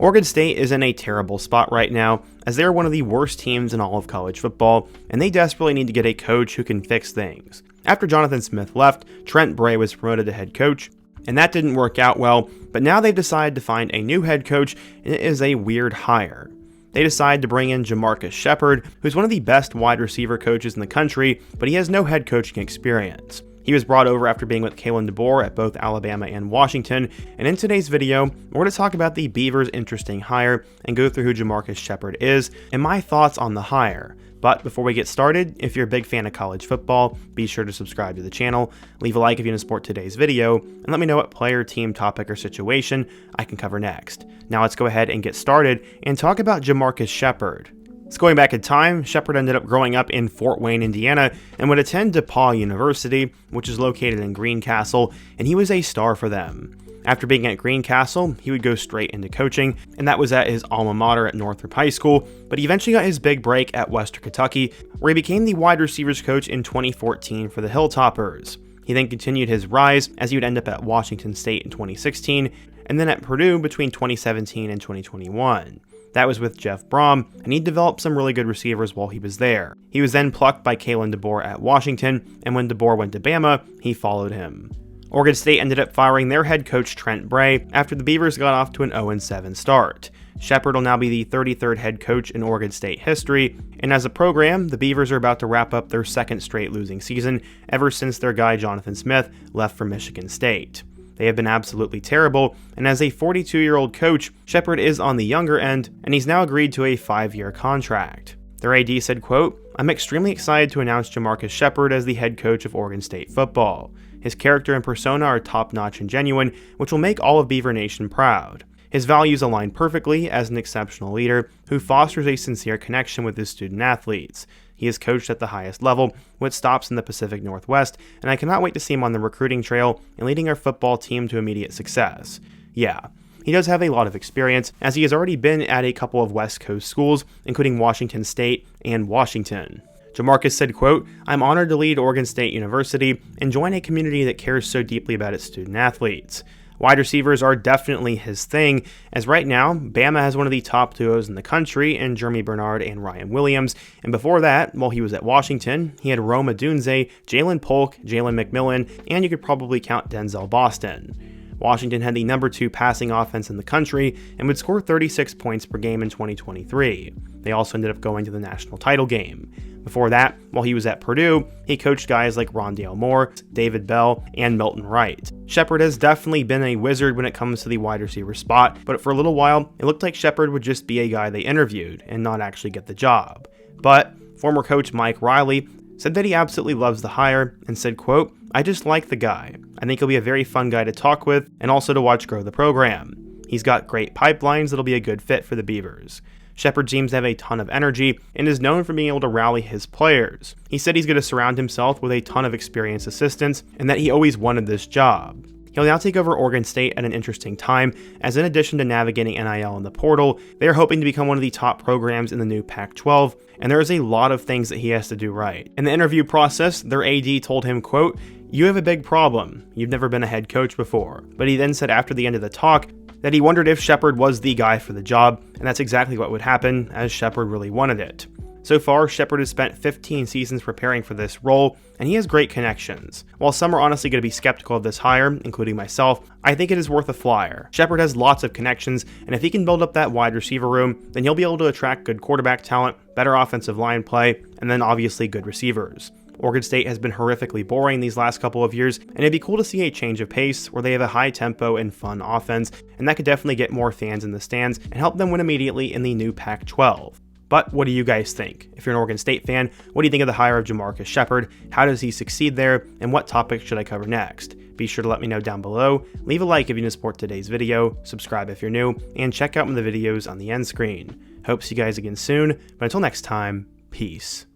Oregon State is in a terrible spot right now, as they are one of the worst teams in all of college football, and they desperately need to get a coach who can fix things. After Jonathan Smith left, Trent Bray was promoted to head coach, and that didn't work out well, but now they've decided to find a new head coach, and it is a weird hire. They decided to bring in JaMarcus Shepard, who's one of the best wide receiver coaches in the country, but he has no head coaching experience. He was brought over after being with Kalen DeBoer at both Alabama and Washington, and in today's video, we're going to talk about the Beavers' interesting hire and go through who JaMarcus Shepard is and my thoughts on the hire. But before we get started, if you're a big fan of college football, be sure to subscribe to the channel, leave a like if you want to support today's video, and let me know what player, team, topic, or situation I can cover next. Now let's go ahead and get started and talk about JaMarcus Shepard. So going back in time, Shepard ended up growing up in Fort Wayne, Indiana, and would attend DePaul University, which is located in Greencastle, and he was a star for them. After being at Greencastle, he would go straight into coaching, and that was at his alma mater at Northrop High School, but he eventually got his big break at Western Kentucky, where he became the wide receivers coach in 2014 for the Hilltoppers. He then continued his rise as he would end up at Washington State in 2016, and then at Purdue between 2017 and 2021. That was with Jeff Brom, and he developed some really good receivers while he was there. He was then plucked by Kalen DeBoer at Washington, and when DeBoer went to Bama, he followed him. Oregon State ended up firing their head coach Trent Bray after the Beavers got off to an 0-7 start. Shepard will now be the 33rd head coach in Oregon State history, and as a program, the Beavers are about to wrap up their second straight losing season ever since their guy Jonathan Smith left for Michigan State. They have been absolutely terrible, and as a 42-year-old coach, Shepard is on the younger end, and he's now agreed to a 5-year contract. Their AD said, quote, "I'm extremely excited to announce JaMarcus Shepard as the head coach of Oregon State football. His character and persona are top-notch and genuine, which will make all of Beaver Nation proud. His values align perfectly as an exceptional leader who fosters a sincere connection with his student athletes. He is coached at the highest level, which stops in the Pacific Northwest, and I cannot wait to see him on the recruiting trail and leading our football team to immediate success." Yeah, he does have a lot of experience, as he has already been at a couple of West Coast schools, including Washington State and Washington. JaMarcus said, quote, "I'm honored to lead Oregon State University and join a community that cares so deeply about its student athletes. Wide receivers are definitely his thing, as right now, Bama has one of the top duos in the country in Jeremy Bernard and Ryan Williams, and before that, while he was at Washington, he had Rome Odunze, Jalen Polk, Jalen McMillan, and you could probably count Denzel Boston. Washington had the number 2 passing offense in the country and would score 36 points per game in 2023. They also ended up going to the national title game. Before that, while he was at Purdue, he coached guys like Rondale Moore, David Bell, and Milton Wright. Shepard has definitely been a wizard when it comes to the wide receiver spot, but for a little while, it looked like Shepard would just be a guy they interviewed and not actually get the job. But former coach Mike Riley said that he absolutely loves the hire and said, quote, "I just like the guy. I think he'll be a very fun guy to talk with and also to watch grow the program. He's got great pipelines that'll be a good fit for the Beavers." Shepard seems to have a ton of energy and is known for being able to rally his players. He said he's going to surround himself with a ton of experienced assistants and that he always wanted this job. He'll now take over Oregon State at an interesting time, as in addition to navigating NIL in the portal, they are hoping to become one of the top programs in the new Pac-12, and there is a lot of things that he has to do right. In the interview process, their AD told him, quote, "You have a big problem. You've never been a head coach before." But he then said after the end of the talk that he wondered if Shepard was the guy for the job, and that's exactly what would happen, as Shepard really wanted it. So far, Shepard has spent 15 seasons preparing for this role, and he has great connections. While some are honestly going to be skeptical of this hire, including myself, I think it is worth a flyer. Shepard has lots of connections, and if he can build up that wide receiver room, then he'll be able to attract good quarterback talent, better offensive line play, and then obviously good receivers. Oregon State has been horrifically boring these last couple of years, and it'd be cool to see a change of pace where they have a high tempo and fun offense, and that could definitely get more fans in the stands and help them win immediately in the new Pac-12. But what do you guys think? If you're an Oregon State fan, what do you think of the hire of JaMarcus Shepard? How does he succeed there? And what topics should I cover next? Be sure to let me know down below. Leave a like if you want to support today's video, subscribe if you're new, and check out the videos on the end screen. Hope to see you guys again soon, but until next time, peace.